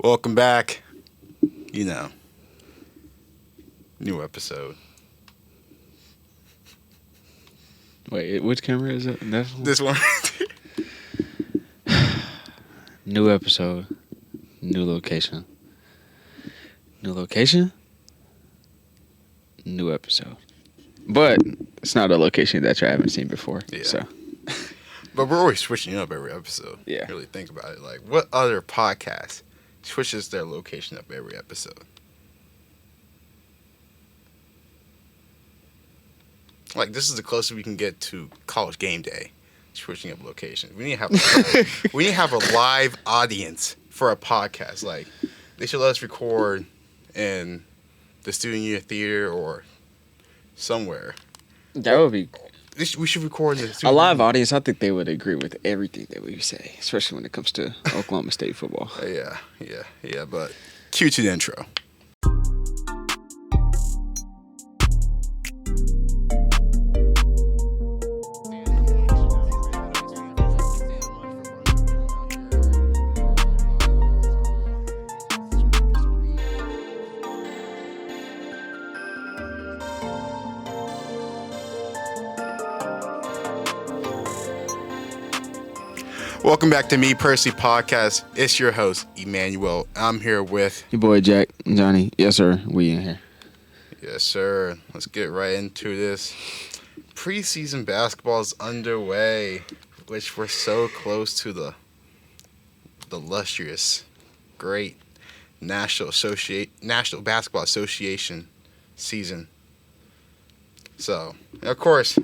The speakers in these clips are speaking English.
Welcome back. New episode. Wait, which camera is it? This one. New episode. New location. New location? New episode. But it's not a location that you haven't seen before. Yeah. So. But we're always switching up every episode. Yeah. Really think about it. Like, what other podcast switches their location up every episode? Like, this is the closest we can get to college game day, switching up locations. We need to have a live audience for a podcast. Like, they should let us record in the Student Union Theater or somewhere. That would be We should record in the a live audience. I think they would agree with everything that we say, especially when it comes to Oklahoma State football. Yeah. But cue to the intro. Welcome back to Me Percy Podcast. It's your host, Immanuel. I'm here with... Your boy, Jack, Johnny. Yes, sir. We in here. Yes, sir. Let's get right into this. Preseason basketball is underway, which we're so close to the illustrious, great National Basketball Association season. So, of course,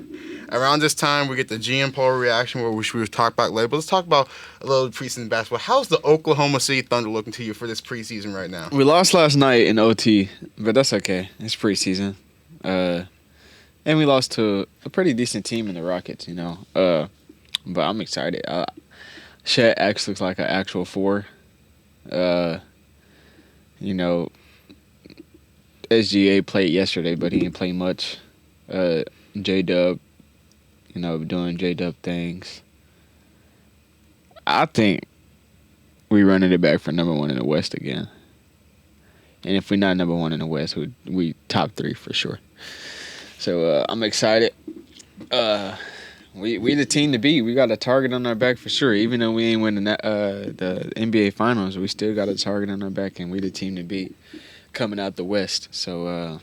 around this time, we get the GM poll reaction, which we will talk about later. But let's talk about a little preseason basketball. How's the Oklahoma City Thunder looking to you for this preseason right now? We lost last night in OT, but that's okay. It's preseason. And we lost to a pretty decent team in the Rockets, But I'm excited. Chet actually looks like an actual four. SGA played yesterday, but he didn't play much. J-Dub, doing J-Dub things. I think we running it back for number one in the West again. And if we're not number one in the West, we top three for sure. So I'm excited. We the team to beat. We got a target on our back for sure. Even though we ain't winning the NBA Finals, we still got a target on our back, and we the team to beat coming out the West. So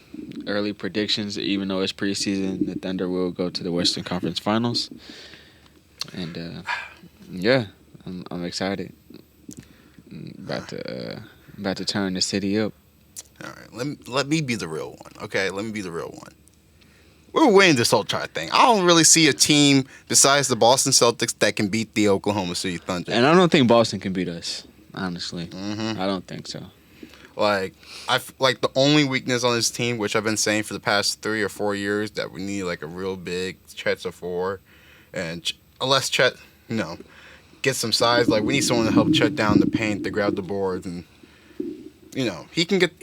early predictions, even though it's preseason, the Thunder will go to the Western Conference Finals. And I'm excited. About to turn the city up. All right, let me be the real one, okay? Let me be the real one. We're winning this whole chart thing. I don't really see a team besides the Boston Celtics that can beat the Oklahoma City Thunder. And I don't think Boston can beat us, honestly. Mm-hmm. I don't think so. Like the only weakness on this team, which I've been saying for the past 3 or 4 years, that we need like a real big Chet's a 4, and unless Chet, get some size, like we need someone to help Chet down the paint, to grab the boards, and he can get.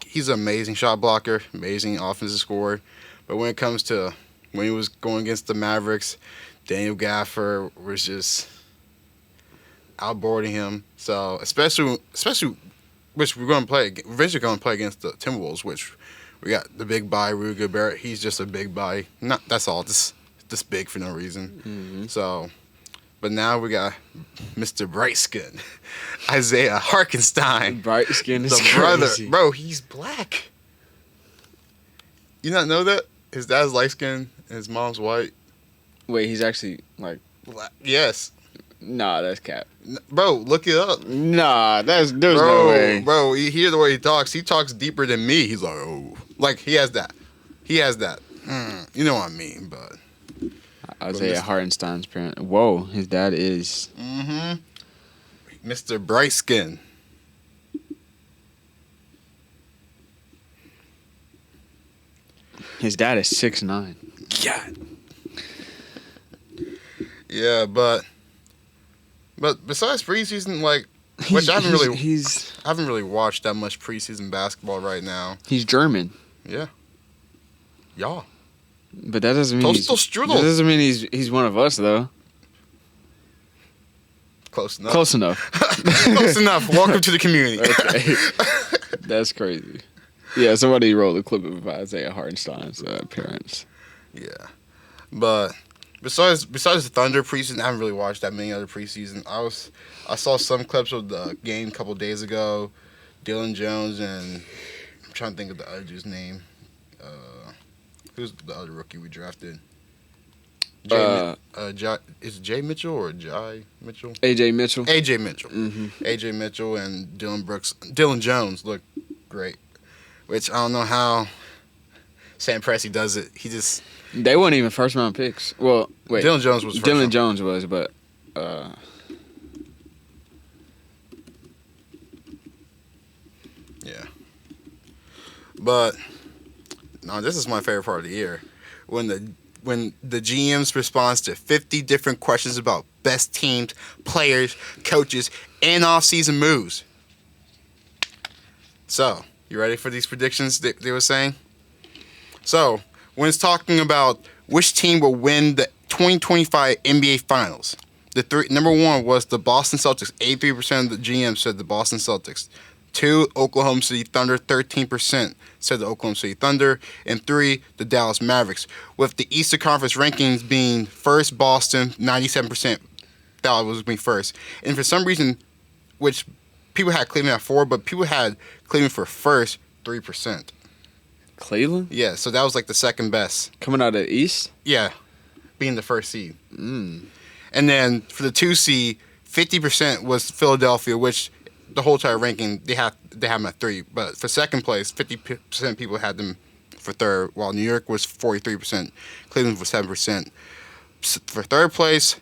He's an amazing shot blocker, amazing offensive scorer, but when it comes to when he was going against the Mavericks, Daniel Gaffer was just outboarding him. So especially. Which we're going to play. Eventually going to play against the Timberwolves, which we got the big guy, Rudy Gobert. He's just a big guy. That's all. Just big for no reason. Mm-hmm. So, but now we got Mr. Bright Skin, Isaiah Harkenstein. Bright Skin is the brother. crazy. Bro, he's black. You not know that? His dad's light skin and his mom's white. Wait, he's actually like black. Yes. Nah, that's cap. Bro, look it up. Nah, there's no way. Bro, you hear the way he talks. He talks deeper than me. He's like, oh. Like, he has that. You know what I mean, but. Isaiah Hartenstein's parent. Whoa, his dad is. Mm-hmm. Mr. Brightskin. His dad is 6'9". God. Yeah, but besides preseason, like, which I haven't really watched that much preseason basketball right now. He's German. Yeah. Yeah. But that doesn't mean he's one of us though. Close enough. Close enough. Close enough. Welcome to the community. Okay. That's crazy. Yeah, somebody rolled a clip of Isaiah Hartenstein's appearance. Yeah. But besides the Thunder preseason, I haven't really watched that many other preseason. I saw some clips of the game a couple days ago. Dylan Jones and I'm trying to think of the other dude's name. Who's the other rookie we drafted? Is it Jay Mitchell or Jai Mitchell? AJ Mitchell. AJ Mitchell. Mm-hmm. AJ Mitchell and Dylan Jones look great. Which I don't know how Sam Presti does it. They weren't even first round picks. Well, wait. Dylan Jones was first Dylan round. Jones was, but yeah. But no, this is my favorite part of the year. When the GM's responds to 50 different questions about best teams, players, coaches, and off-season moves. So, you ready for these predictions they were saying? So, when it's talking about which team will win the 2025 NBA Finals, number one was the Boston Celtics. 83% of the GM said the Boston Celtics. 2, Oklahoma City Thunder. 13% said the Oklahoma City Thunder. And 3, the Dallas Mavericks. With the Eastern Conference rankings being first, Boston, 97% thought it was going to be first. And for some reason, which people had Cleveland at 4, but people had Cleveland for first, 3%. Cleveland? Yeah, so that was like the second best. Coming out of the East? Yeah, being the first seed. Mm. And then for the 2 seed, 50% was Philadelphia, which the whole entire ranking, they have them at 3. But for second place, 50% people had them for third, while New York was 43%, Cleveland was 7%. For third place,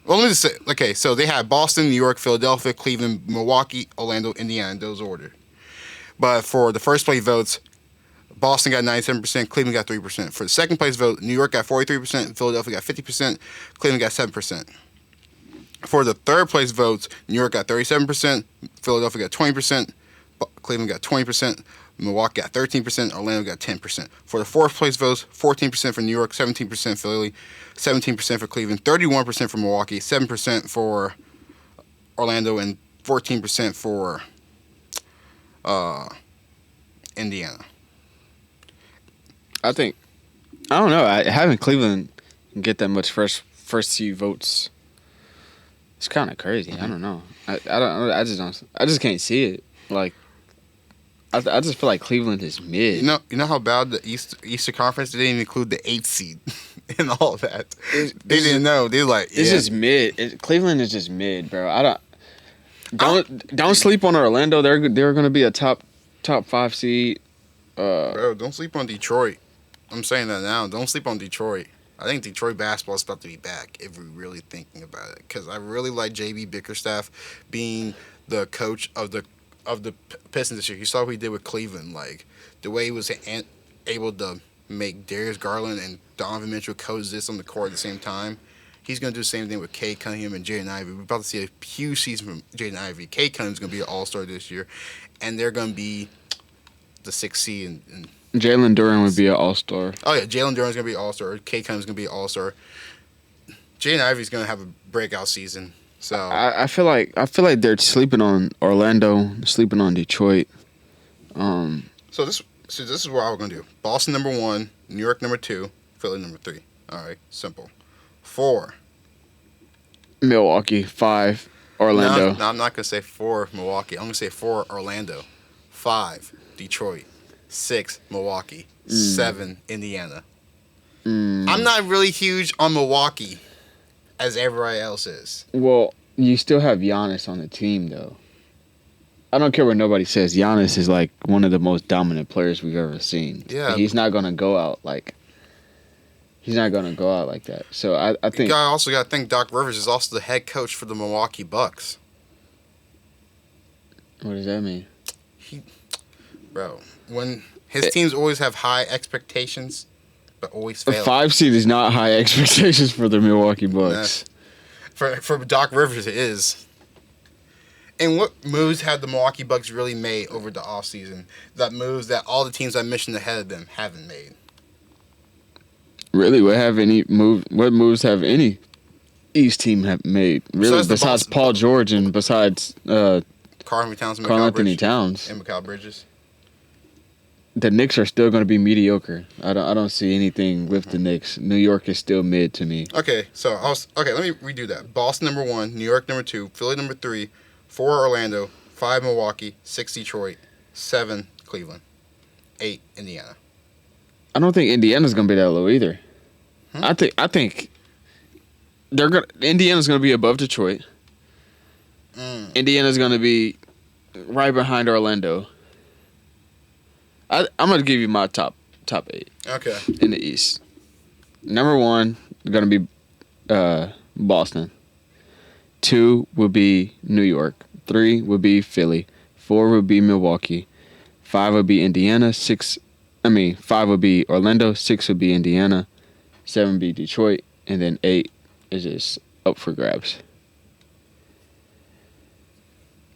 well, let me just say, okay, so they had Boston, New York, Philadelphia, Cleveland, Milwaukee, Orlando, Indiana, in those order. But for the first place votes, Boston got 97%, Cleveland got 3%. For the second place vote, New York got 43%, Philadelphia got 50%, Cleveland got 7%. For the third place votes, New York got 37%, Philadelphia got 20%, Cleveland got 20%, Milwaukee got 13%, Orlando got 10%. For the fourth place votes, 14% for New York, 17% Philly, 17% for Cleveland, 31% for Milwaukee, 7% for Orlando, and 14% for Indiana. I don't know. Having Cleveland get that much first seed votes, it's kind of crazy. I don't know. I just can't see it. Like, I just feel like Cleveland is mid. You know how bad the Eastern Conference, they didn't even include the 8th seed in all that. They didn't know. They were like, it's just mid. Cleveland is just mid, bro. Don't sleep on Orlando. They're going to be a top 5 seed. Bro, don't sleep on Detroit. I'm saying that now. Don't sleep on Detroit. I think Detroit basketball is about to be back if we're really thinking about it. Because I really like J.B. Bickerstaff being the coach of the Pistons this year. You saw what he did with Cleveland. Like, the way he was able to make Darius Garland and Donovan Mitchell coexist on the court at the same time. He's going to do the same thing with Cade Cunningham and Jaden Ivey. We're about to see a huge season from Jaden Ivey. Cade Cunningham's going to be an all-star this year. And they're going to be the 6th seed. And Jalen Duren would be an all-star. Oh, yeah. Jalen Duren's going to be an all-star. Cade Cunningham's going to be an all-star. Jaden Ivey's going to have a breakout season. So I feel like they're sleeping on Orlando, sleeping on Detroit. So this is what we're gonna do. Boston number 1, New York number 2, Philly number 3. All right, simple. 4. Milwaukee. 5. Orlando. No, I'm not gonna say 4 Milwaukee. I'm gonna say 4 Orlando. 5 Detroit. 6 Milwaukee. 7 Indiana. I'm not really huge on Milwaukee as everybody else is. Well, you still have Giannis on the team, though. I don't care what nobody says. Giannis is like one of the most dominant players we've ever seen. Yeah, he's not gonna go out like. He's not gonna go out like that. So I think. You also got to think Doc Rivers is also the head coach for the Milwaukee Bucks. What does that mean? Bro, when his teams always have high expectations, but always fail. A 5 seed is not high expectations for the Milwaukee Bucks. For Doc Rivers, it is. And what moves have the Milwaukee Bucks really made over the offseason? That moves that all the teams I mentioned ahead of them haven't made. Really? What moves have any? East team have made really besides Paul George and besides Karl-Anthony Towns, Karl Anthony Towns and Mikal Bridges. The Knicks are still going to be mediocre. I don't see anything with the Knicks. New York is still mid to me. Okay, so let me redo that. Boston number 1, New York number 2, Philly number 3, 4 Orlando, 5 Milwaukee, 6 Detroit, 7 Cleveland, 8 Indiana. I don't think Indiana's going to be that low either. I think Indiana's going to be above Detroit. Indiana's going to be right behind Orlando. I'm going to give you my top 8. Okay. In the East. Number 1 going to be Boston. 2 would be New York. 3 would be Philly. 4 would be Milwaukee. 5 would be Indiana. 5 would be Orlando. 6 would be Indiana. 7 would be Detroit. And then 8 is just up for grabs.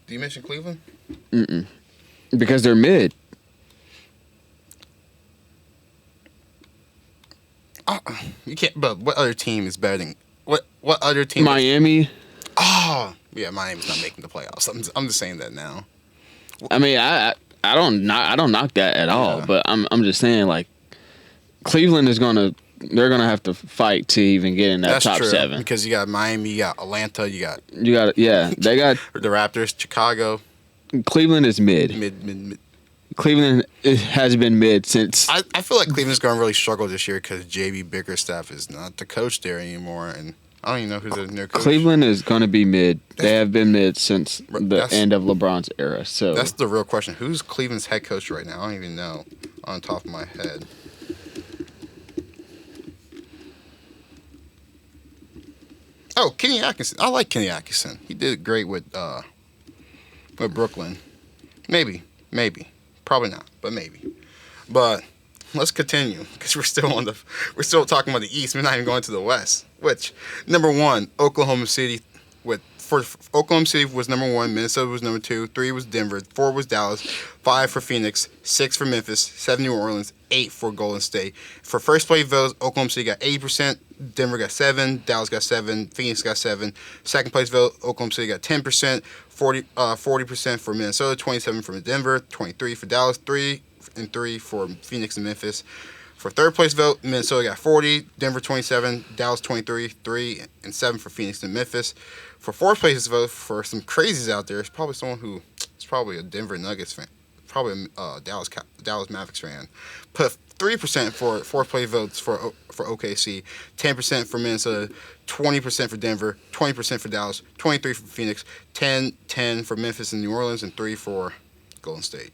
Do you mention Cleveland? Mm-mm. Because they're mid. You can't. But what other team is better than what other team? Miami. Oh, yeah, Miami's not making the playoffs. I'm just saying that now. I mean, I don't knock that at all. But I'm just saying, like, Cleveland is they're gonna have to fight to even get in that top 7 because you got Miami, you got Atlanta, they got they got the Raptors, Chicago. Cleveland is mid. Mid. Cleveland has been mid since. I feel like Cleveland's going to really struggle this year because J.B. Bickerstaff is not the coach there anymore, and I don't even know who's the new coach. Cleveland is going to be mid. They have been mid since the end of LeBron's era. So that's the real question. Who's Cleveland's head coach right now? I don't even know on top of my head. Oh, Kenny Atkinson. I like Kenny Atkinson. He did great with Brooklyn. Maybe. Probably not, but maybe. But let's continue because we're still talking about the East. We're not even going to the West. Which number 1, Oklahoma City. Oklahoma City was number 1. Minnesota was number 2. 3 was Denver. 4 was Dallas. 5 for Phoenix. 6 for Memphis. 7 New Orleans. 8 for Golden State. For first place votes, Oklahoma City got 80%. Denver got 7. Dallas got 7. Phoenix got 7. Second place vote, Oklahoma City got 10%. 40% for Minnesota, 27 for Denver, 23 for Dallas, 3 for Phoenix and Memphis. For third place vote, Minnesota got 40, Denver 27, Dallas 23, 3 and 7 for Phoenix and Memphis. For fourth place vote, for some crazies out there, it's probably someone who is probably a Denver Nuggets fan, probably a Dallas Mavericks fan. Put 3% for fourth place votes for OKC, 10% for Minnesota, 20% for Denver, 20% for Dallas, 23 for Phoenix, 10 for Memphis and New Orleans, and 3 for Golden State.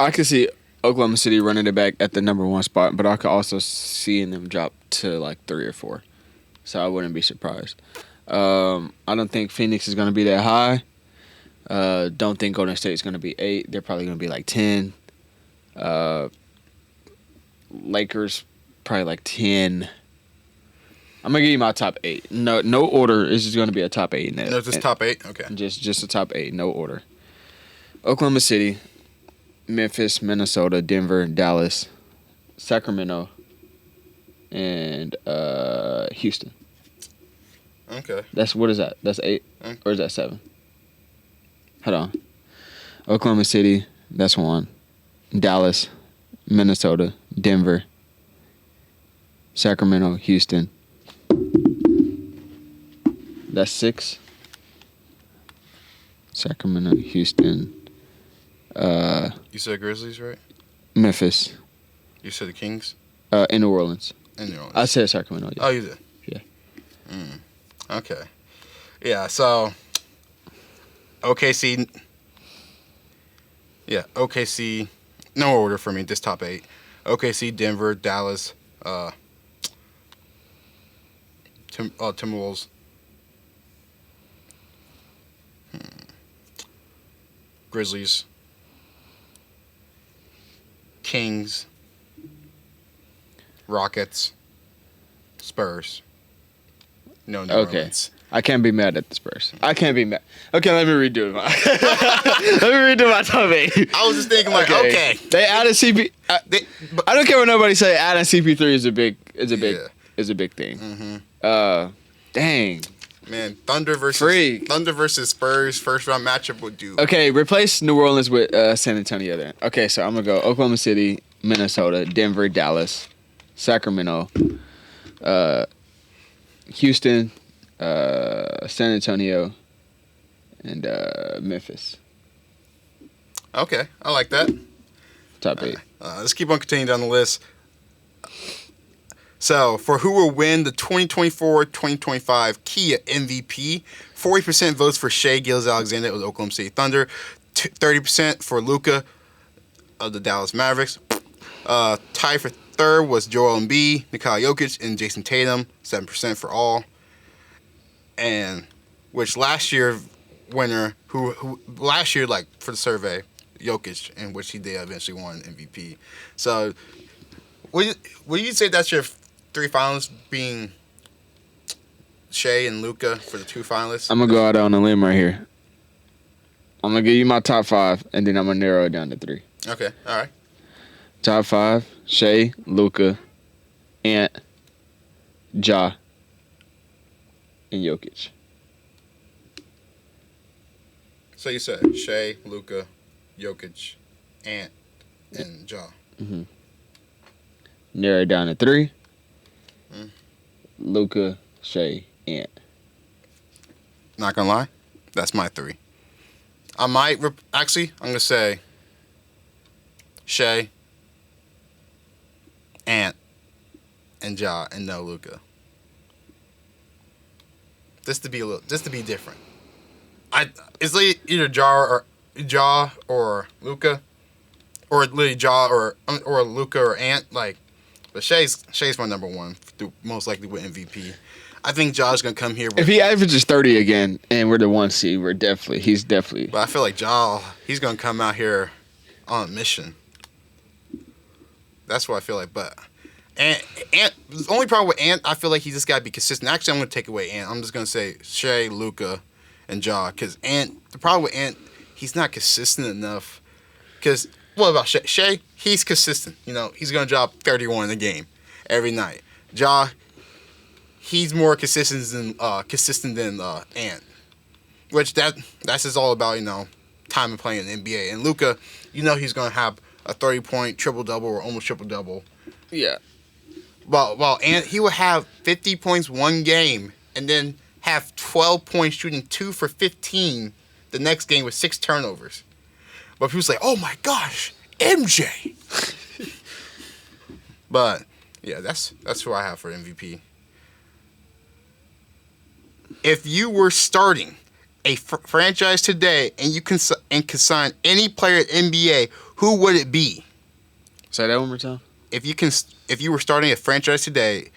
I could see Oklahoma City running it back at the number 1 spot, but I could also see them drop to like 3 or 4. So I wouldn't be surprised. I don't think Phoenix is going to be that high. Don't think Golden State is going to be 8. They're probably going to be like 10. Lakers probably like 10. I'm gonna give you my top 8. No order. It's just gonna be a top 8. No, just top 8. Okay. Just a top 8. No order. Oklahoma City, Memphis, Minnesota, Denver, Dallas, Sacramento, and Houston. Okay. What is that? That's 8 or is that 7? Hold on. Oklahoma City. That's 1. Dallas, Minnesota, Denver, Sacramento, Houston. That's 6. Sacramento, Houston. You said Grizzlies, right? Memphis. You said the Kings? In New Orleans. In New Orleans. I said Sacramento. Yeah. Oh, you did? Yeah. Okay. Yeah, so OKC. Yeah, OKC. No order for me, just top 8. OKC, Denver, Dallas, Timberwolves. Grizzlies. Kings. Rockets. Spurs. No New Orleans. I can't be mad at the Spurs. I can't be mad. Okay, let me redo it. Let me redo my top 8. I was just thinking like, okay. They added CP. I don't care what nobody say. Adding CP3 is a big thing. Mm-hmm. Dang. Man, Thunder versus Spurs first round matchup would do. Okay, replace New Orleans with San Antonio then. Okay, so I'm gonna go Oklahoma City, Minnesota, Denver, Dallas, Sacramento, Houston, San Antonio, and Memphis. Okay, I like that. Top 8. Let's keep on continuing down the list. So, for who will win the 2024-2025 Kia MVP, 40% votes for Shai Gilgeous-Alexander of the Oklahoma City Thunder, 30% for Luka of the Dallas Mavericks. Tied for third was Joel Embiid, Nikola Jokic, and Jason Tatum, 7% for all. And which last year winner, who last year, like, for the survey, Jokic, in which he did eventually won MVP. So, would you say that's your 3 finalists being Shai and Luka for the 2 finalists? I'm gonna go out on a limb right here. I'm gonna give you my top 5, and then I'm gonna narrow it down to 3. Okay, all right. Top 5: Shai, Luka, Ant, Ja, and Jokic. So you said Shai, Luka, Jokic, Ant, and Ja. Mm-hmm. Narrow it down to 3. Luka, Shai, Ant. Not gonna lie, that's my 3. I might actually. I'm gonna say Shai, Ant, and Ja, and no Luka. Just to be different. It's like either Ja or Luka, or literally Ja or Luka or Ant. Like, but Shai's my number 1, most likely with MVP. I think Ja's gonna come here. If he averages 30 again, and we're the 1 seed, he's definitely. But I feel like he's gonna come out here on a mission. That's what I feel like. But Ant, the only problem with Ant, I feel like he just gotta be consistent. Actually, I'm gonna take away Ant. I'm just gonna say Shai, Luka, and Ja, because the problem with Ant, he's not consistent enough. Because what about Shai? Shai, he's consistent. You know, he's gonna drop 31 in a game every night. Ja, he's more consistent than Ant, which that's just all about, you know, time of playing in the NBA. And Luka, you know, he's gonna have a 30-point triple-double or almost triple-double. Yeah. While Ant, he would have 50 points one game and then have 12 points shooting 2 for 15 the next game with 6 turnovers. But people say, "Oh my gosh, MJ." But yeah, that's who I have for MVP. If you were starting a franchise today and you can sign any player at NBA, who would it be? Say that one more time. If you were starting a franchise today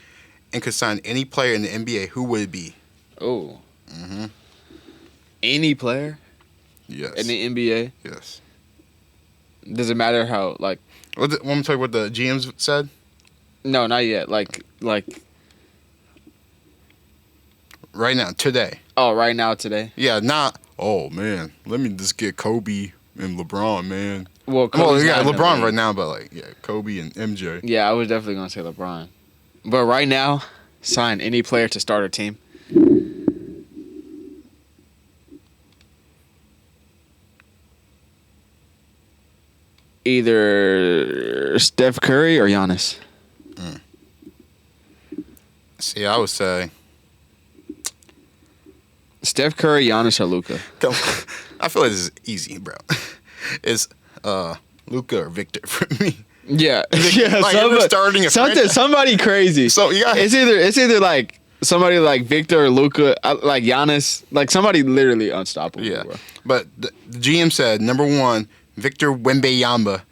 and could sign any player in the NBA, who would it be? Oh. Mm-hmm. Any player? Yes. In the NBA? Yes. Does it matter how, like... Want me to tell you what the GMs said? No, not yet. Like... Right now, today. Oh, right now, today? Yeah, not... Oh, man. Let me just get Kobe and LeBron, man. Well, yeah, LeBron right now, but, like, yeah, Kobe and MJ. Yeah, I was definitely going to say LeBron. But right now, sign any player to start a team. Either Steph Curry or Giannis. See, I would say... Steph Curry, Giannis, or Luka? I feel like this is easy, bro. It's Luka or Victor for me. Yeah, like somebody crazy. So it's either like somebody like Victor or Luka, like Giannis, like somebody literally unstoppable. Yeah, bro. But the GM said number 1, Victor Wembanyama,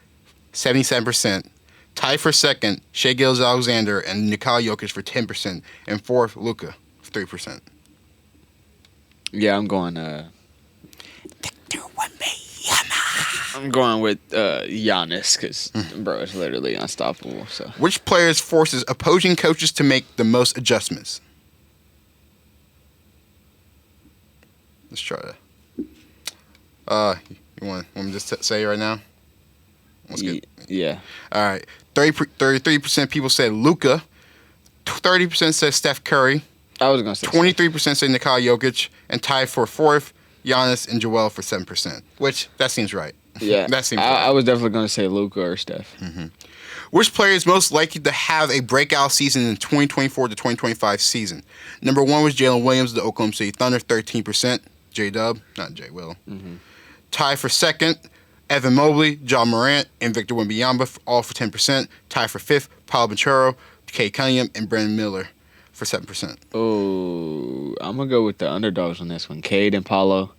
77%. Tied for second, Shai Gilgeous-Alexander and Nikola Jokic for 10%, and fourth, Luka for 3%. Yeah, I'm going. Victor Wembanyama. I'm going with Giannis because bro, it's literally unstoppable. So, which players forces opposing coaches to make the most adjustments? Let's try that. You want me to just say it right now? Yeah. All right. 33% people said Luka. 30% said Steph Curry. I was going to say 23% say Nikola Jokic, and tied for fourth, Giannis and Joel for 7%, which that seems right. Yeah. That seems I right. was definitely going to say Luka or Steph. Which player is most likely to have a breakout season in the 2024 to 2025 season? Number one was Jalen Williams of the Oklahoma City Thunder, 13%. J-Dub, not J-Will. Tie for second, Evan Mobley, John Morant, and Victor Wembanyama, all for 10%. Tie for fifth, Paolo Banchero, Cade Cunningham, and Brandon Miller for 7%. Oh, I'm going to go with the underdogs on this one. Cade and Paulo.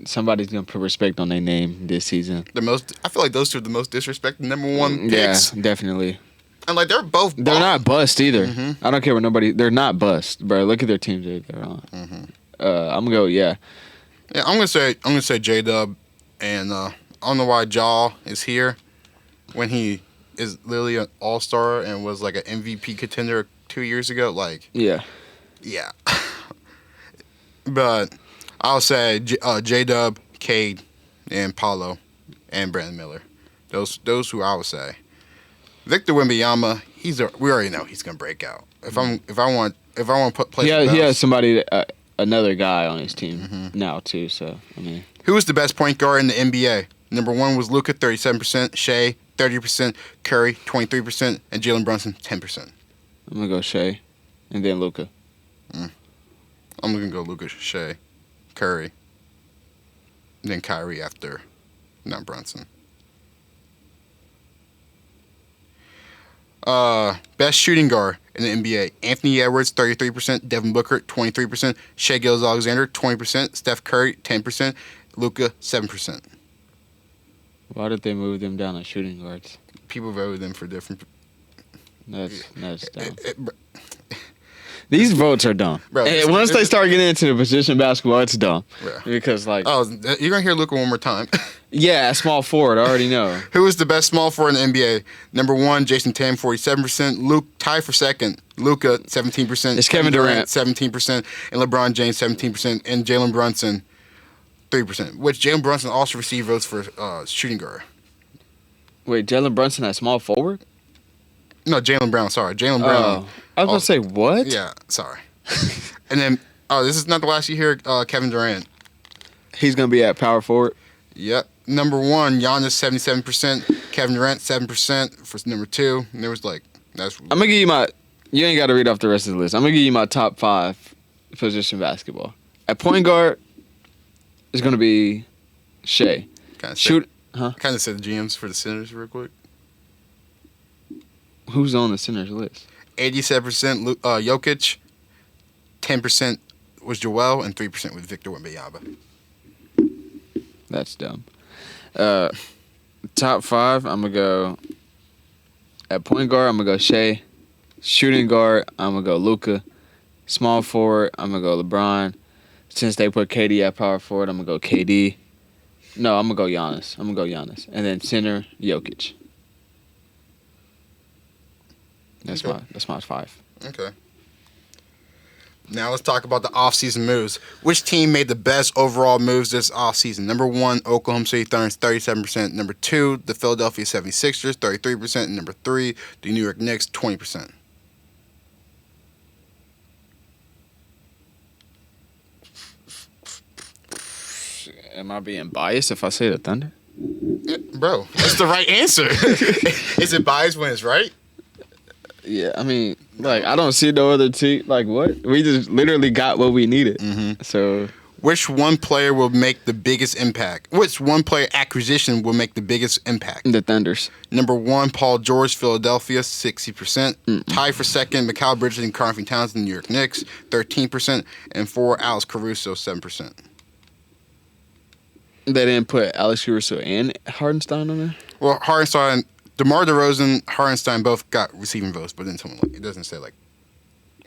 Somebody's going to put respect on their name this season. I feel like those two are the most disrespected number one picks. Yeah, definitely. And like they're both. They're not bust either. I don't care what nobody. They're not bust, bro. Look at their teams they're on. I'm gonna go. Yeah. Yeah, I'm gonna say J Dub, and I don't know why Jaw is here when he is literally an all star and was like an MVP contender 2 years ago. Like Yeah. But I'll say J Dub, Cade, and Paulo, and Brandon Miller. Those who I would say. Victor Wembanyama, we already know he's gonna break out. If I want to put place. He has somebody, another guy on his team now too. So I mean, who is the best point guard in the NBA? Number one was Luka, 37%, Shea, 30%, Curry, 23%, and Jalen Brunson, 10%. I'm gonna go Shea, and then Luka. I'm gonna go Luka, Shea, Curry, and then Kyrie after, not Brunson. Best shooting guard in the NBA: Anthony Edwards, 33%, Devin Booker, 23%, Shai Gilgeous-Alexander, 20%, Steph Curry, 10%, Luka, 7%. Why did they move them down as shooting guards? People voted them for different. That's dumb. These votes are dumb. Bro, once they start getting into the position basketball, it's dumb. Bro. Because like, you're gonna hear Luka one more time. Yeah, small forward. I already know. Who is the best small forward in the NBA? Number one, Jason Tatum, 47%. Luke, tied for second. Luka, 17%. It's Kevin Durant. 17%. And LeBron James, 17%. And Jalen Brunson, 3%. Which Jalen Brunson also received votes for shooting guard. Wait, Jalen Brunson at small forward? No, Jalen Brown. Sorry, Jalen Brown. I was going to say, what? Yeah, sorry. And then, this is not the last you hear, Kevin Durant. He's going to be at power forward? Yep. Number one, Giannis, 77%. Kevin Durant, 7% for number two. And there was I'm going to give you you ain't got to read off the rest of the list. I'm going to give you my top 5 position basketball. At point guard, it's going to be Shea. Kind of said the GMs for the Senators real quick. Who's on the Senators list? 87% Jokic, 10% was Joel, and 3% was Victor Wembanyama. That's dumb. Top 5, I'm going to go... At point guard, I'm going to go Shea. Shooting guard, I'm going to go Luka. Small forward, I'm going to go LeBron. Since they put KD at power forward, I'm going to go KD. No, I'm going to go Giannis. And then center, Jokic. That's my 5. Okay. Now let's talk about the offseason moves. Which team made the best overall moves this offseason? Number one, Oklahoma City Thunder, 37%. Number two, the Philadelphia 76ers, 33%. And number three, the New York Knicks, 20%. Am I being biased if I say the Thunder? Yeah, bro, that's the right answer. Is it biased when it's right? Yeah, I mean, I don't see no other team. What? We just literally got what we needed. So, which one player will make the biggest impact? Which one player acquisition will make the biggest impact? The Thunders. Number one, Paul George, Philadelphia, 60%. Tied for second, Mikal Bridges and Karl-Anthony Towns, New York Knicks, 13%. And four, Alex Caruso, 7%. They didn't put Alex Caruso and Hardenstein on there? Well, Hardenstein... DeMar DeRozan, Hardenstein both got receiving votes, but then it doesn't say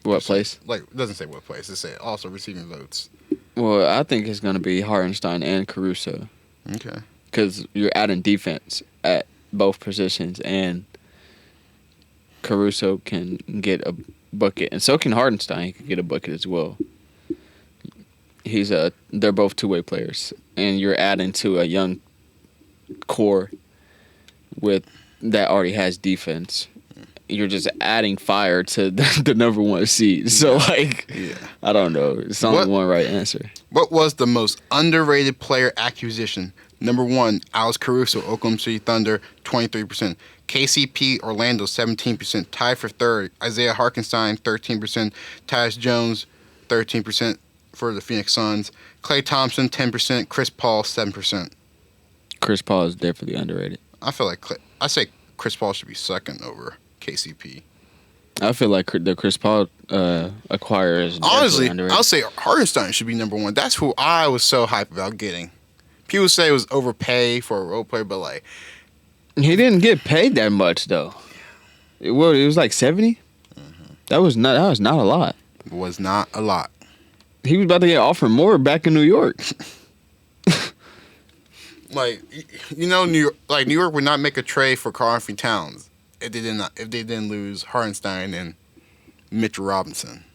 what place. It doesn't say what place. It says also receiving votes. Well, I think it's going to be Hardenstein and Caruso. Okay. Because you're adding defense at both positions, and Caruso can get a bucket, and so can Hardenstein. He can get a bucket as well. They're both two-way players, and you're adding to a young core that already has defense. you're just adding fire to the number one seed. So I don't know. It's only one right answer. What was the most underrated player acquisition? Number 1, Alex Caruso, Oklahoma City Thunder, 23%. KCP, Orlando, 17%. Tied for third, Isaiah Hartenstein, 13%. Tyus Jones, 13% for the Phoenix Suns. Klay Thompson, 10%. Chris Paul, 7%. Chris Paul is definitely underrated. I feel like I say Chris Paul should be second over KCP. I feel like the Chris Paul acquirer is honestly underrated. I'll say Hartenstein should be number 1. That's who I was so hyped about getting. People say it was overpaid for a role player, but like he didn't get paid that much though. It was like 70. Mm-hmm. That was not a lot. It was not a lot. He was about to get offered more back in New York. Like New York would not make a trade for Karl-Anthony Towns if they didn't lose Hartenstein and Mitchell Robinson.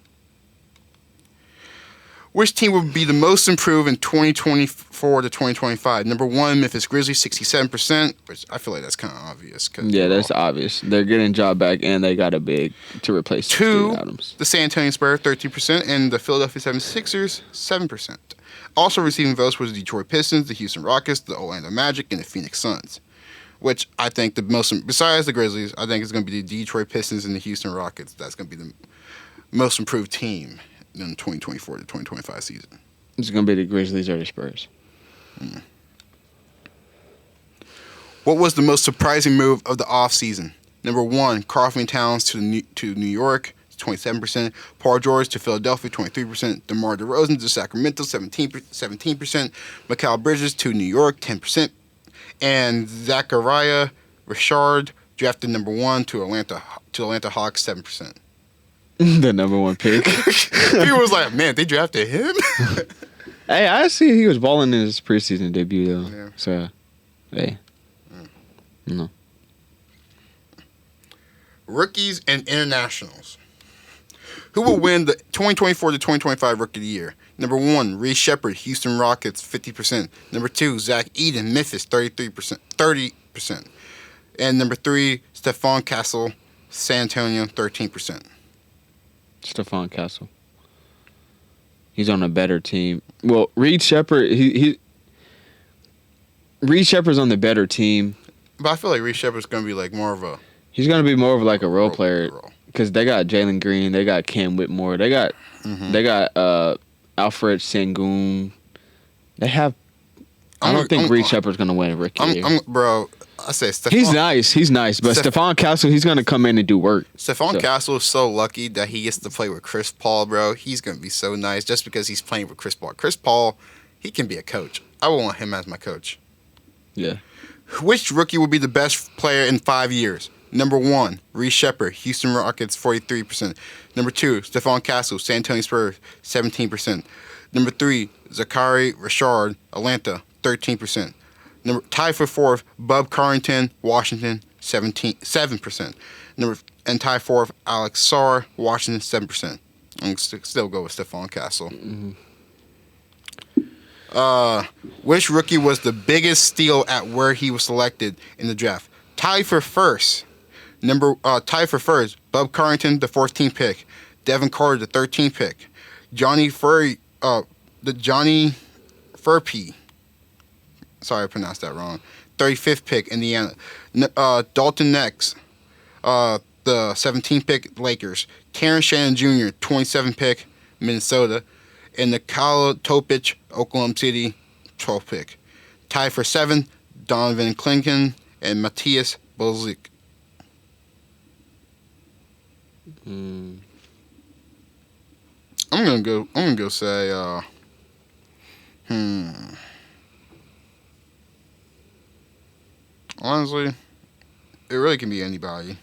Which team would be the most improved in 2024 to 2025? Number 1, Memphis Grizzlies, 67%, which I feel like that's kind of obvious. Yeah, that's obvious. They're getting Ja back, and they got a big to replace 2, Adams. The San Antonio Spurs, 13%, and the Philadelphia 76ers, 7%. Also receiving votes was the Detroit Pistons, the Houston Rockets, the Orlando Magic, and the Phoenix Suns. Which I think besides the Grizzlies, I think it's going to be the Detroit Pistons and the Houston Rockets. That's going to be the most improved team in the 2024 to 2025 season. It's going to be the Grizzlies or the Spurs. What was the most surprising move of the offseason? Number 1, Karl-Anthony Towns to New York, 27%. Paul George to Philadelphia, 23%. DeMar DeRozan to Sacramento, 17%. Mikal Bridges to New York, 10%. And Zachariah Richard drafted number 1 to Atlanta Hawks, 7%. The number 1 pick. People was like, man, they drafted him? Hey, I see he was balling in his preseason debut, though. Yeah. So, hey. No. Rookies and internationals. Who will win the 2024 to 2025 Rookie of the Year? Number 1, Reece Shepard, Houston Rockets, 50%. Number 2, Zach Edey, Memphis, 30%. And number 3, Stephon Castle, San Antonio, 13%. Stephon Castle. He's on a better team. Well, Reed Shepard, Reed Shepard's on the better team. But I feel like Reece Shepard's going to be like more of a... He's going to be more of like a role player. Because they got Jalen Green, they got Cam Whitmore, they got Alfred Sengun. They have... I don't think Reed Shepard's going to win a Rookie of the Year. Bro, I say Stephon... He's nice. But Stephon Castle, he's going to come in and do work. Stephon Castle is so lucky that he gets to play with Chris Paul, bro. He's going to be so nice just because he's playing with Chris Paul. Chris Paul, he can be a coach. I would want him as my coach. Yeah. Which rookie will be the best player in 5 years? Number 1, Reece Shepard, Houston Rockets, 43%. Number 2, Stephon Castle, San Antonio Spurs, 17%. Number 3, Zachary Richard, Atlanta, 13%. Tied for 4th, Bub Carrington, Washington, 7%. And tied 4th, Alex Sarr, Washington, 7%. I'm still go with Stephon Castle. Mm-hmm. Which rookie was the biggest steal at where he was selected in the draft? Tied for first, Bub Carrington, the 14th pick. Devin Carter, the 13th pick. Johnny Furphy. Sorry, I pronounced that wrong. 35th pick, Indiana. Dalton Nex, the 17th pick, Lakers. Terrence Shannon Jr., 27th pick, Minnesota. And Nikola Topic, Oklahoma City, 12th pick. Tied for 7th, Donovan Clingan and Matthias Bozic. I'm gonna go say honestly, it really can be anybody.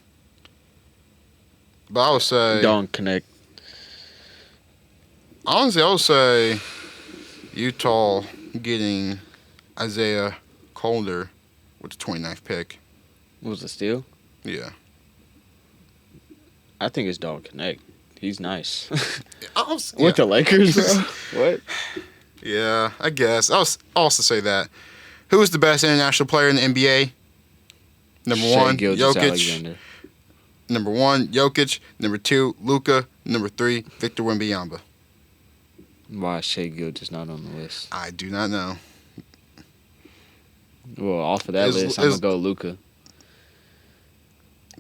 But I would say Don't connect. Honestly, I would say Utah getting Isaiah Calder with the 29th pick. What was the steal? Yeah. I think it's Dalton Connect. He's nice. With the Lakers, bro? What? Yeah, I guess. I'll also say that. Who is the best international player in the NBA? Number 1, Jokic. Alexander. Number 1, Jokic. Number 2, Luka. Number 3, Victor Wembanyama. Why is Shea Gilgeous not on the list? I do not know. Well, off of that list, I'm gonna go Luka.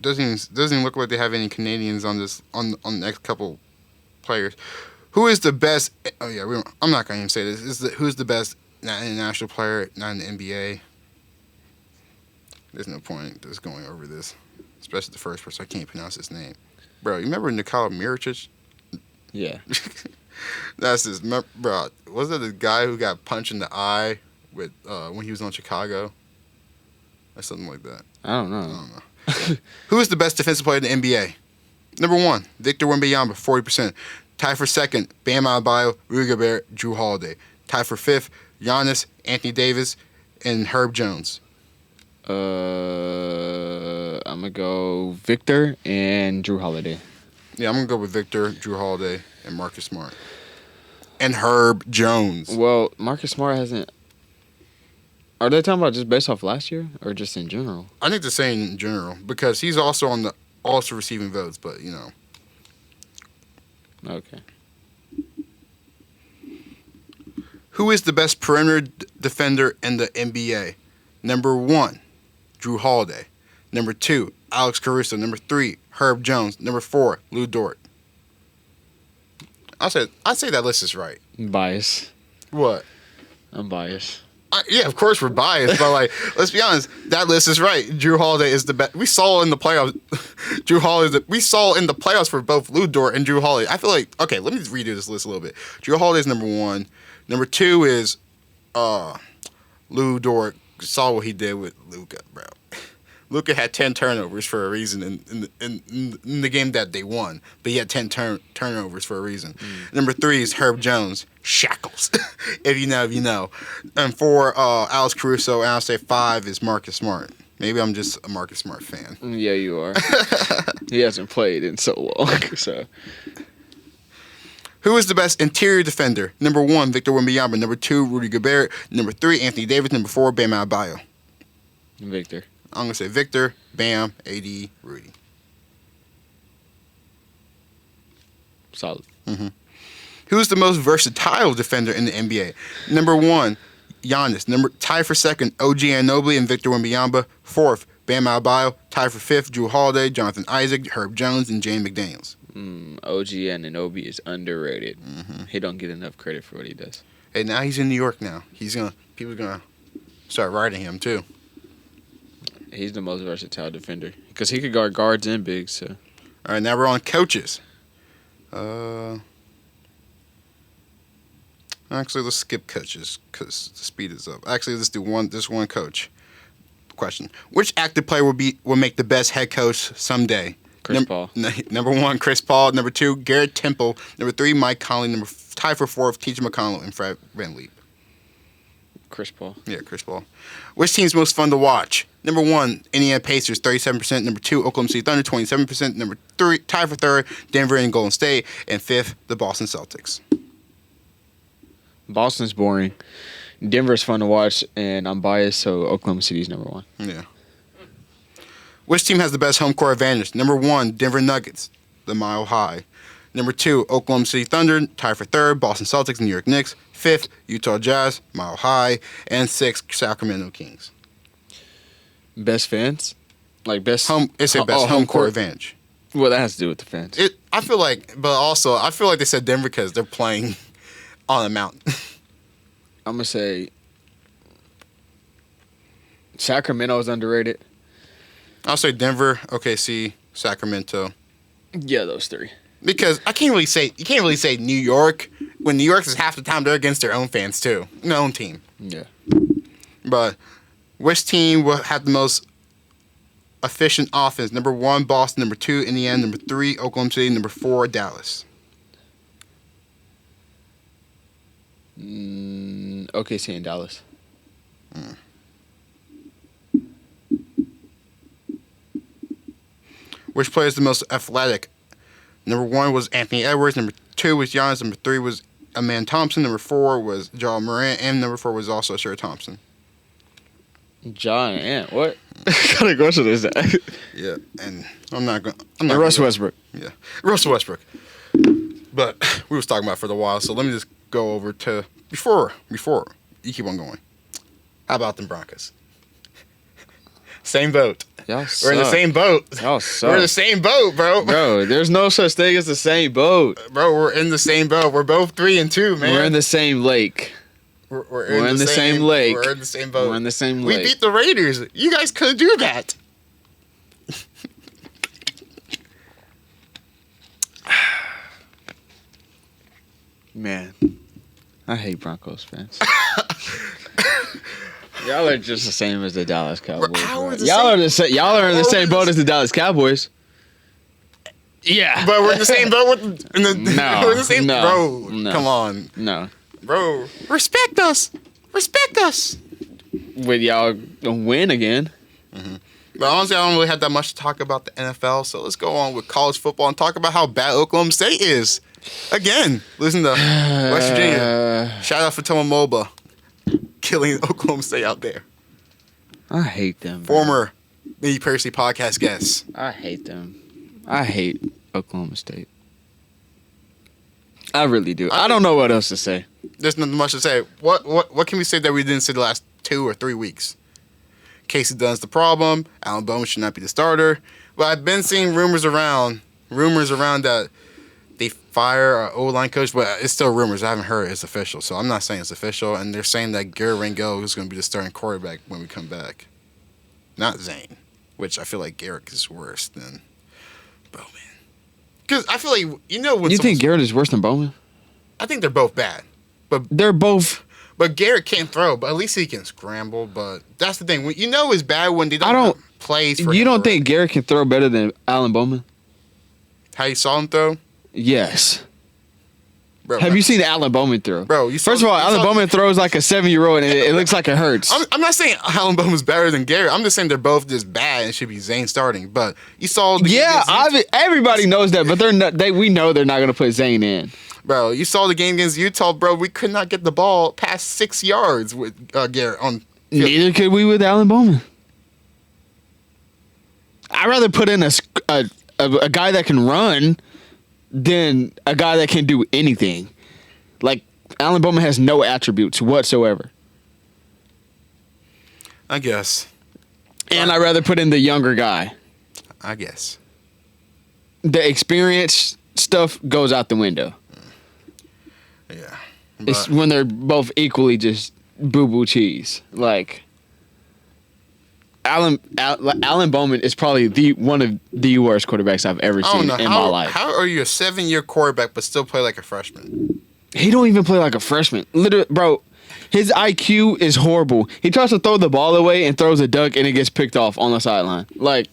Doesn't even look like they have any Canadians on this on the next couple players. Who is the best? Oh yeah, I'm not gonna even say this. Who's the best international player not in the NBA? There's no point just going over this, especially the first person. I can't pronounce his name, bro. You remember Nikola Mirotic? Yeah. That's his, bro. Was that the guy who got punched in the eye with when he was on Chicago, or something like that? I don't know. Who is the best defensive player in the NBA? Number 1, Victor Wembanyama, 40%. Tied for 2nd, Bam Adebayo, Rudy Gobert, Jrue Holiday. Tied for 5th, Giannis, Anthony Davis, and Herb Jones. I'm gonna go Victor and Jrue Holiday. Yeah, I'm gonna go with Victor, Jrue Holiday, and Marcus Smart. And Herb Jones. Well, Marcus Smart hasn't. Are they talking about just based off last year or just in general? I think they're saying in general because he's also on the also receiving votes, but you know. Okay. Who is the best perimeter defender in the NBA? Number 1, Jrue Holiday. Number 2, Alex Caruso. Number 3, Herb Jones. Number 4, Lou Dort. I say that list is right. Bias. What? I'm biased. Yeah, of course we're biased, but like, let's be honest, that list is right. Jrue Holiday is the best. We saw in the playoffs. Jrue Holiday. We saw in the playoffs for both Lou Dort and Jrue Holiday. I feel like okay. Let me redo this list a little bit. Jrue Holiday is number 1. Number 2 is Lou Dort. Saw what he did with Luka, bro. Luka had 10 turnovers for a reason in the game that they won, but he had 10 turnovers for a reason. Number 3 is Herb Jones, shackles, if you know, you know. And 4, Alex Caruso, and I'll say 5 is Marcus Smart. Maybe I'm just a Marcus Smart fan. Yeah, you are. He hasn't played in so long, so. Who is the best interior defender? Number 1, Victor Wembanyama. Number 2, Rudy Gobert. Number 3, Anthony Davis. Number 4, Bam Adebayo. Victor. I'm going to say Victor, Bam, AD, Rudy. Solid. Mm-hmm. Who's the most versatile defender in the NBA? Number 1, Giannis. Tied for 2nd, OG Anunoby and Victor Wembanyama. 4th, Bam Adebayo. Tied for 5th, Jrue Holiday, Jonathan Isaac, Herb Jones, and James McDaniels. OG Anunoby is underrated. Mm-hmm. He don't get enough credit for what he does. Hey, now he's in New York now. People are gonna start writing him too. He's the most versatile defender because he could guard guards and bigs. So. All right, now we're on coaches. Actually, let's skip coaches because the speed is up. Actually, let's do this one coach. Question: which active player will make the best head coach someday? Chris Paul. Number 1, Chris Paul. Number 2, Garrett Temple. Number 3, Mike Conley. Tied for 4th, T.J. McConnell and Fred VanVleet. Chris Paul. Yeah, Chris Paul. Which team's most fun to watch? Number 1, Indiana Pacers, 37%. Number 2, Oklahoma City Thunder, 27%. Number 3, tied for 3rd, Denver and Golden State. And 5th, the Boston Celtics. Boston's boring. Denver's fun to watch, and I'm biased, so Oklahoma City's number 1. Yeah. Which team has the best home court advantage? Number 1, Denver Nuggets, the Mile High. Number 2, Oklahoma City Thunder, tied for 3rd, Boston Celtics, New York Knicks. 5th, Utah Jazz, Mile High. And 6th, Sacramento Kings. Best fans? Like best home? It's a best home court advantage. Well, that has to do with the fans. I feel like they said Denver because they're playing on a mountain. I'm gonna say Sacramento is underrated. I'll say Denver, OKC, Sacramento. Yeah, those 3. Because you can't really say New York when New York is half the time they're against their own fans too, their own team. Yeah. But which team will have the most efficient offense? Number 1, Boston. Number 2, Indiana. Number 3, Oklahoma City. Number 4, Dallas. OKC and Dallas. Which player is the most athletic? Number 1 was Anthony Edwards. Number 2 was Giannis. Number 3 was Aman Thompson. Number 4 was Ja Morant. And number 4 was also Sher Thompson. Giant. What kind of question is that? Yeah, and I'm not going. And Russell Westbrook. Yeah, Russell Westbrook. But we was talking about it for a while, so let me just go over to before you keep on going. How about them Broncos? Same boat. Y'all We're in the same boat. Y'all suck. We're in the same boat, bro. Bro, there's no such thing as the same boat. Bro, we're in the same boat. We're both 3-2, man. We're in the same lake. We're in the same lake. We're in the same boat. We're in the same We lake. beat the Raiders. You guys couldn't do that. Man, I hate Broncos fans. Y'all are just the same as the Dallas Cowboys. How are the Y'all same- are in the same boat as the Dallas Cowboys. Yeah, But we're in the same boat with No, we're in the same no, bro. no. Come on. no. Bro. Respect us. Respect us. With y'all win again. But honestly, I don't really have that much to talk about the NFL, so let's go on with college football and talk about how bad Oklahoma State is. Again, listen to West Virginia. Shout out for Toma Moba killing Oklahoma State out there. I hate them. Bro. Former Me Percy podcast guest. I hate them. I hate Oklahoma State. I really do. I don't know what else to say. There's nothing much to say. What can we say that we didn't say the last 2 or 3 weeks? Casey Dunn's the problem. Alan Bowman should not be the starter. But I've been seeing rumors around that they fire our O-line coach, but it's still rumors. I haven't heard it's official, so I'm not saying it's official. And they're saying that Garrett Rangel is going to be the starting quarterback when we come back. Not Zane, which I feel like Garrett is worse than Bowman. Because I feel like, when You think Garrett is worse than Bowman? I think they're both bad. They're both. But Garrett can't throw, but at least he can scramble. But that's the thing. It's bad when they don't have plays for You him, don't right? think Garrett can throw better than Alan Bowman? How you saw him throw? Yes. Bro, Have you seen Alan Bowman throw? Bro, First of all, Alan Bowman throws like a 7-year-old, and it looks like it hurts. I'm not saying Alan Bowman's better than Garrett. I'm just saying they're both just bad and it should be Zane starting. But you saw the game against everybody knows that, but they're not. We know they're not going to put Zane in. Bro, you saw the game against Utah, bro. We could not get the ball past 6 yards with Garrett on field. Neither could we with Alan Bowman. I'd rather put in a guy that can run than a guy that can do anything. Like, Alan Bowman has no attributes whatsoever. I guess. And I'd rather put in the younger guy. I guess. The experience stuff goes out the window. Yeah. It's when they're both equally just boo-boo cheese. Like, Alan Bowman is probably one of the worst quarterbacks I've ever seen in my life. How are you a 7-year quarterback but still play like a freshman? He don't even play like a freshman. Literally, bro, his IQ is horrible. He tries to throw the ball away and throws a duck and it gets picked off on the sideline. Like,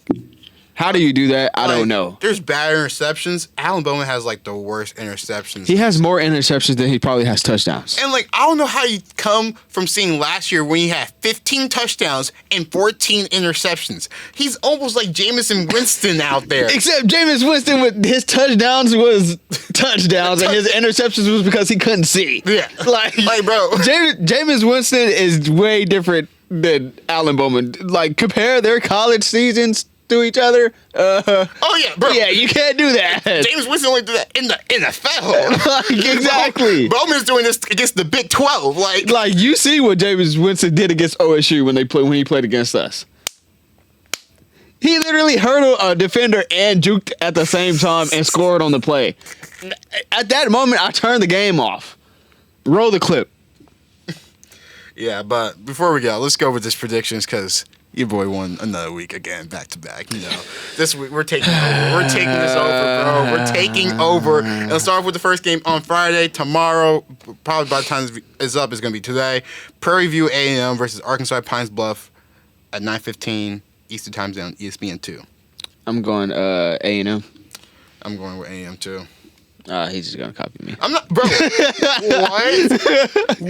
how do you do that? I don't know. There's bad interceptions. Alan Bowman has like the worst interceptions. He has more interceptions than he probably has touchdowns. And like, I don't know how you come from seeing last year when he had 15 touchdowns and 14 interceptions. He's almost like Jameson Winston out there. Except Jameis Winston with his touchdowns was touchdowns and his interceptions was because he couldn't see. Yeah. Like bro. Jameis Winston is way different than Alan Bowman. Like, compare their college seasons to each other. Oh yeah, bro. Yeah, you can't do that. James Winston only did that in the NFL. Like, exactly. Bowman's doing this against the Big 12. Like you see what Jameis Winston did against OSU when he played against us. He literally hurdled a defender and juked at the same time and scored on the play. At that moment, I turned the game off. Roll the clip. Yeah, but before we go, let's go with this predictions because your boy won another week again, back to back. This week we're taking over. We're taking this over, bro. We're taking over. And let's start off with the first game on Friday. Tomorrow, probably by the time it's up, it's going to be today. Prairie View A&M versus Arkansas Pines Bluff at 9:15 Eastern Time Zone, ESPN 2. I'm going A&M. I'm going with A&M too. He's just going to copy me. I'm not, bro.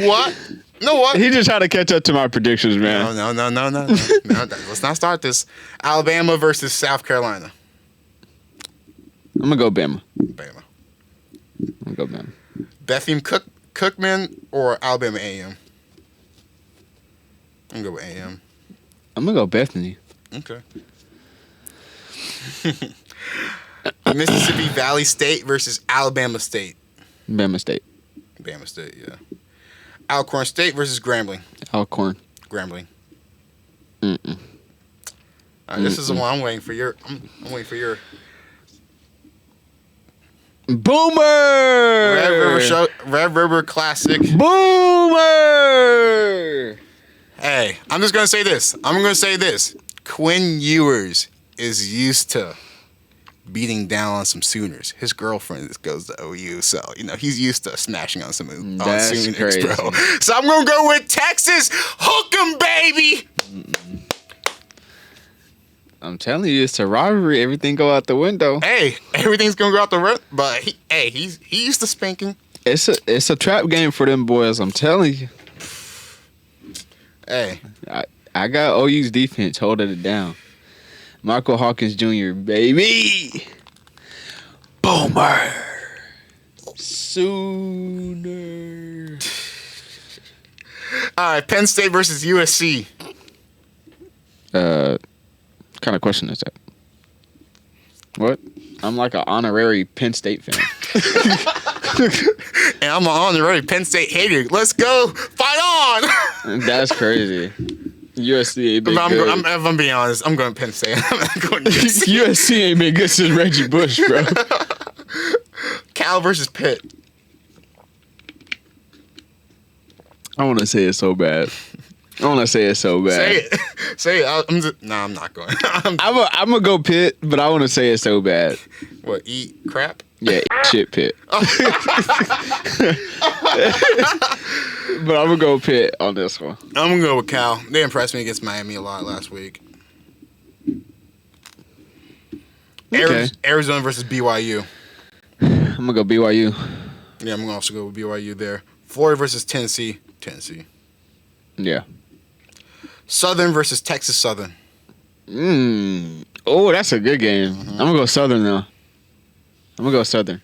What? You know what? He just trying to catch up to my predictions, man. No. Let's not start this. Alabama versus South Carolina. I'm going to go Bama. Bama. I'm going to go Bama. Bethune Cookman or Alabama A&M? I'm going to go with A&M. I'm gonna go Bethany. Okay. Mississippi Valley State versus Alabama State. Bama State. Bama State, yeah. Alcorn State versus Grambling. Alcorn. Grambling. Mm-mm. All right, this is the one I'm waiting for your. I'm waiting for your. Boomer. Red River Classic. Boomer. Hey, I'm just gonna say this. Quinn Ewers is used to beating down on some Sooners. His girlfriend goes to OU, so he's used to smashing on some Sooners, crazy. bro. So I'm gonna go with Texas. Hook 'em, baby. I'm telling you, it's a rivalry. Everything go out the window. Hey, everything's gonna go out the window. But he's used to spanking. It's a trap game for them boys. I'm telling you. Hey, I got OU's defense holding it down. Michael Hawkins Jr., baby. Boomer. Sooner. All right, Penn State versus USC. Kind of question is that? What? I'm like an honorary Penn State fan. And I'm an honorary Penn State hater. Let's go. Fight on. That's crazy. USC ain't been good. If I'm being honest, I'm going Penn State. I'm not going to USC. USC ain't been good since Reggie Bush, bro. Cal versus Pitt. I want to say it so bad. Say it. Say it. I'm not going. I'm gonna go Pitt, but I want to say it so bad. What? Eat crap? Yeah, eat shit Pitt. But I'm gonna go Pitt on this one. I'm gonna go with Cal. They impressed me against Miami a lot last week. Okay. Arizona versus BYU. I'm gonna go BYU. Yeah, I'm gonna also go with BYU there. Florida versus Tennessee. Tennessee. Yeah. Southern versus Texas Southern. Oh, that's a good game. I'm gonna go Southern though. I'm gonna go Southern.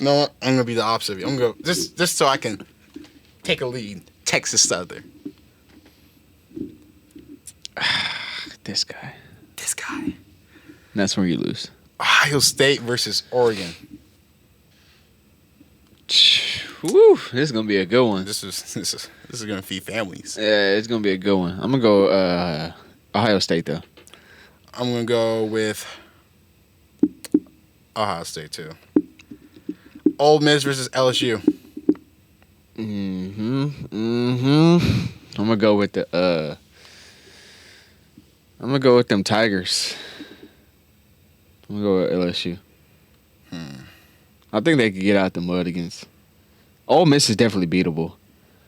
No, I'm gonna be the opposite of you. I'm gonna go just so I can take a lead. Texas Southern. This guy. And That's where you lose. Ohio State versus Oregon. Woo, this is gonna be a good one. This is gonna feed families. Yeah, it's gonna be a good one. I'm gonna go Ohio State though. I'm gonna go with Ohio State too. Ole Miss versus LSU. I'm gonna go with I'm gonna go with them Tigers. I'm gonna go with LSU. I think they could get out the mud against. Ole Miss is definitely beatable.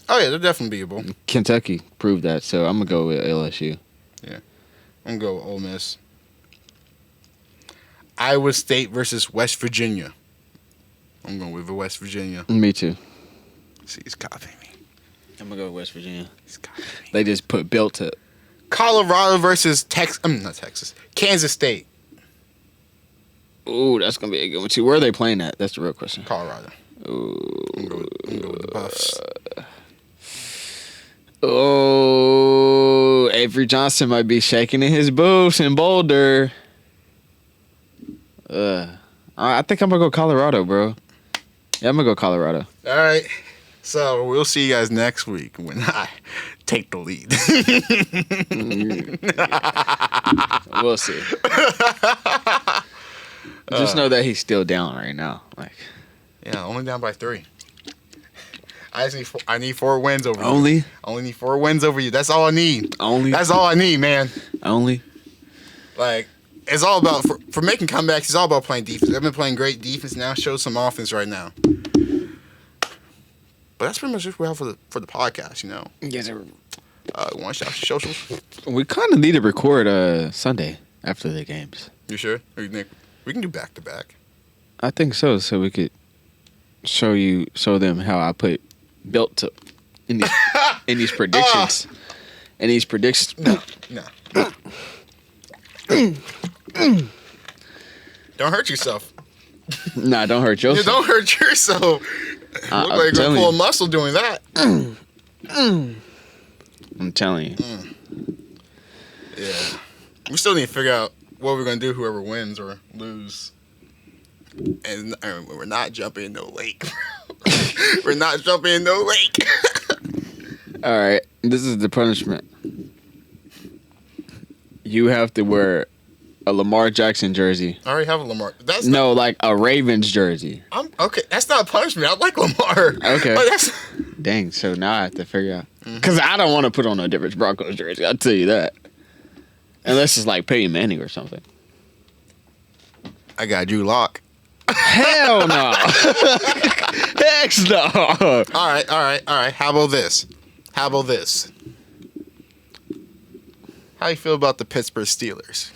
Oh yeah, they're definitely beatable. Kentucky proved that, so I'm gonna go with LSU. Yeah, I'm gonna go with Ole Miss. Iowa State versus West Virginia. I'm going with West Virginia. Me too. See, he's copying me. I'm gonna go with West Virginia. He's copying me. They just put built up. Colorado versus not Texas. Kansas State. Ooh, that's gonna be a good one too. Where are they playing at? That's the real question. Colorado. Ooh. I'm going with the Buffs. Oh, Avery Johnson might be shaking in his boots in Boulder. I think I'm gonna go Colorado, bro. Yeah, I'm gonna go Colorado. All right. So we'll see you guys next week when I take the lead. We'll see. Just know that he's still down right now. Like, yeah, only down by 3. I need 4 wins over you. Only? I only need 4 wins over you. That's all I need. Only? That's all I need, man. Only? Like, it's all about, for making comebacks, it's all about playing defense. I've been playing great defense now. Show some offense right now. But that's pretty much just what we have for the podcast, you know. Yes, sir. Want to shout your socials? We kind of need to record Sunday after the games. You sure? Or you think we can do back-to-back? I think so we could show them how I put built to in these predictions. In these predictions. No. Don't hurt yourself. Nah, don't hurt yourself. Yeah, don't hurt yourself. Look like you're gonna pull a muscle doing that. I'm telling you. Yeah. We still need to figure out what we're gonna do. Whoever wins or lose, and we're not jumping in no lake. We're not jumping in no lake. All right, this is the punishment. You have to wear a Lamar Jackson jersey. I already have a Lamar. That's No, like a Ravens jersey. Okay. That's not a punishment. I like Lamar. Okay. But that's Dang, so now I have to figure out. Because I don't want to put on a Denver Broncos jersey, I'll tell you that. Unless it's like Peyton Manning or something. I got Drew Lock. Hell no. Heck no. All right. How about this? How you feel about the Pittsburgh Steelers?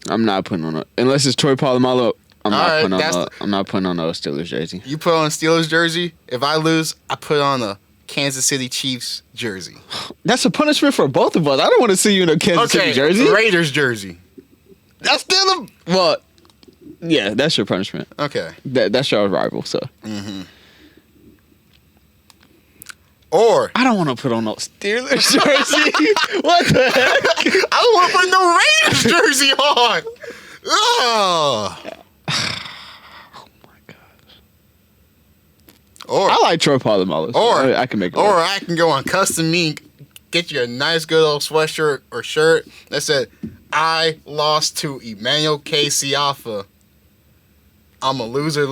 I'm not putting on unless it's Troy Polamalu. I'm All not putting on a Steelers jersey. You put on a Steelers jersey. If I lose, I put on a Kansas City Chiefs jersey. That's a punishment for both of us. I don't want to see you in a Kansas City jersey. Raiders jersey. That's still yeah, that's your punishment. Okay. That's your rival, so. Or I don't want to put on no Steelers jersey. What the heck? I don't want to put no Raiders jersey on. Oh. Oh my gosh. Or I like Troy Polamalu. So I can make it. Or work. I can go on Custom Me, get you a nice good old sweatshirt or shirt that said, "I lost to Emmanuel K. Siafa. I'm a loser.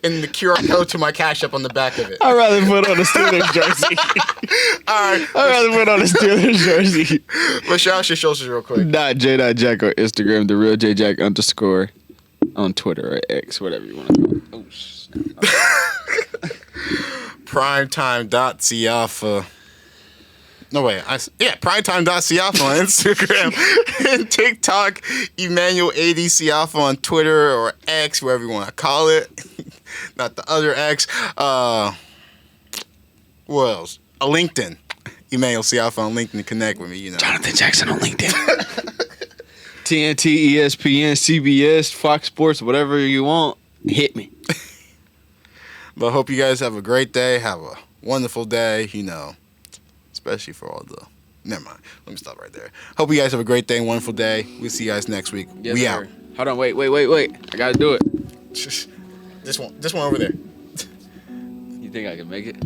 And the QR code to my Cash App on the back of it. I'd rather put on a Steelers jersey. Alright. I'd rather put on a Steelers jersey. But shout out your socials real quick. .j.jack on Instagram, the real JJack _ on Twitter or X, whatever you want to call it. Oh, snap. Primetime.siafa. No way. Primetime.siafa on Instagram and TikTok. Emmanuel AD Siafa on Twitter or X, wherever you want to call it. Not the other X. What else? A LinkedIn. Emmanuel Siafa on LinkedIn to connect with me. You know. Jonathan Jackson on LinkedIn. TNT, ESPN, CBS, Fox Sports, whatever you want, hit me. But I hope you guys have a great day. Have a wonderful day. You know. Especially for all the... Never mind. Let me stop right there. Hope you guys have a great day and wonderful day. We'll see you guys next week. Yes, we sir. out. Hold on, wait. I gotta do it. This one over there. You think I can make it?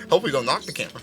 Hopefully don't knock the camera.